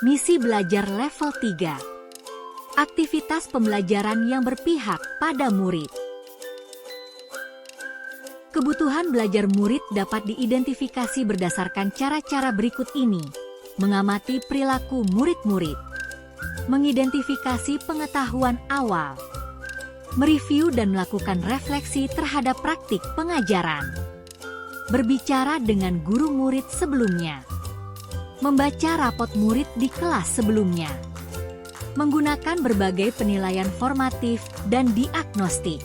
Misi belajar level 3. Aktivitas pembelajaran yang berpihak pada murid. Kebutuhan belajar murid dapat diidentifikasi berdasarkan cara-cara berikut ini. Mengamati perilaku murid-murid. Mengidentifikasi pengetahuan awal. Mereview dan melakukan refleksi terhadap praktik pengajaran. Berbicara dengan guru murid sebelumnya. Membaca rapot murid di kelas sebelumnya. Menggunakan berbagai penilaian formatif dan diagnostik.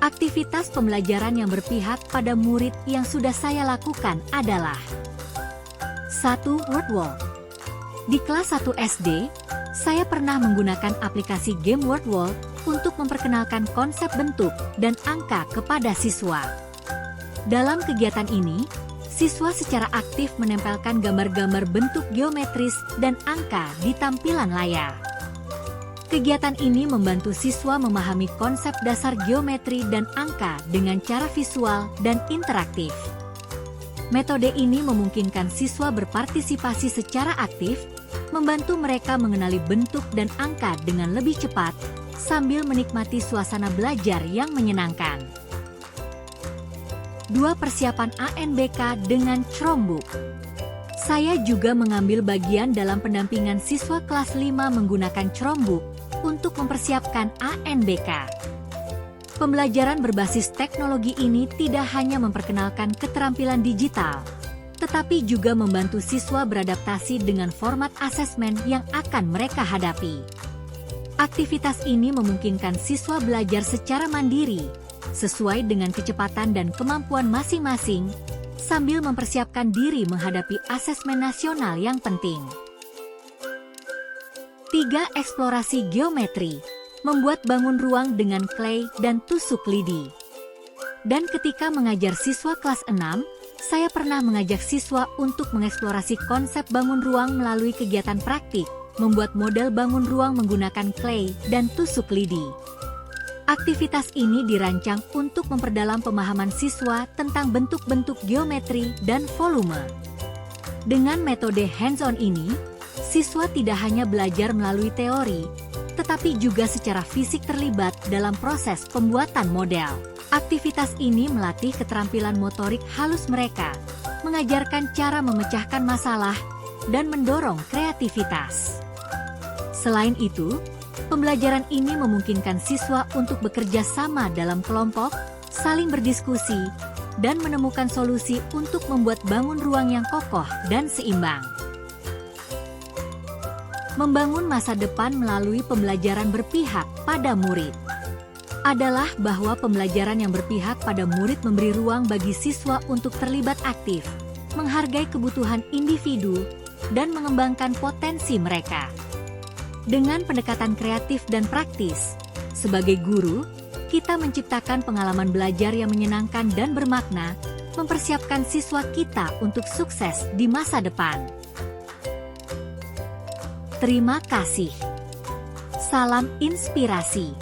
Aktivitas pembelajaran yang berpihak pada murid yang sudah saya lakukan adalah 1. Word Wall. Di kelas 1 SD, saya pernah menggunakan aplikasi game Word Wall untuk memperkenalkan konsep bentuk dan angka kepada siswa. Dalam kegiatan ini, siswa secara aktif menempelkan gambar-gambar bentuk geometris dan angka di tampilan layar. Kegiatan ini membantu siswa memahami konsep dasar geometri dan angka dengan cara visual dan interaktif. Metode ini memungkinkan siswa berpartisipasi secara aktif, membantu mereka mengenali bentuk dan angka dengan lebih cepat, sambil menikmati suasana belajar yang menyenangkan. 2. Persiapan ANBK dengan Chromebook. Saya juga mengambil bagian dalam pendampingan siswa kelas 5 menggunakan Chromebook untuk mempersiapkan ANBK. Pembelajaran berbasis teknologi ini tidak hanya memperkenalkan keterampilan digital, tetapi juga membantu siswa beradaptasi dengan format asesmen yang akan mereka hadapi. Aktivitas ini memungkinkan siswa belajar secara mandiri, sesuai dengan kecepatan dan kemampuan masing-masing, sambil mempersiapkan diri menghadapi asesmen nasional yang penting. 3. Eksplorasi geometri. Membuat bangun ruang dengan clay dan tusuk lidi. Dan ketika mengajar siswa kelas 6, saya pernah mengajak siswa untuk mengeksplorasi konsep bangun ruang melalui kegiatan praktik, membuat model bangun ruang menggunakan clay dan tusuk lidi. Aktivitas ini dirancang untuk memperdalam pemahaman siswa tentang bentuk-bentuk geometri dan volume. Dengan metode hands-on ini, siswa tidak hanya belajar melalui teori, tetapi juga secara fisik terlibat dalam proses pembuatan model. Aktivitas ini melatih keterampilan motorik halus mereka, mengajarkan cara memecahkan masalah, dan mendorong kreativitas. Selain itu, pembelajaran ini memungkinkan siswa untuk bekerja sama dalam kelompok, saling berdiskusi, dan menemukan solusi untuk membuat bangun ruang yang kokoh dan seimbang. Membangun masa depan melalui pembelajaran berpihak pada murid adalah bahwa pembelajaran yang berpihak pada murid memberi ruang bagi siswa untuk terlibat aktif, menghargai kebutuhan individu, dan mengembangkan potensi mereka. Dengan pendekatan kreatif dan praktis, sebagai guru, kita menciptakan pengalaman belajar yang menyenangkan dan bermakna, mempersiapkan siswa kita untuk sukses di masa depan. Terima kasih. Salam inspirasi.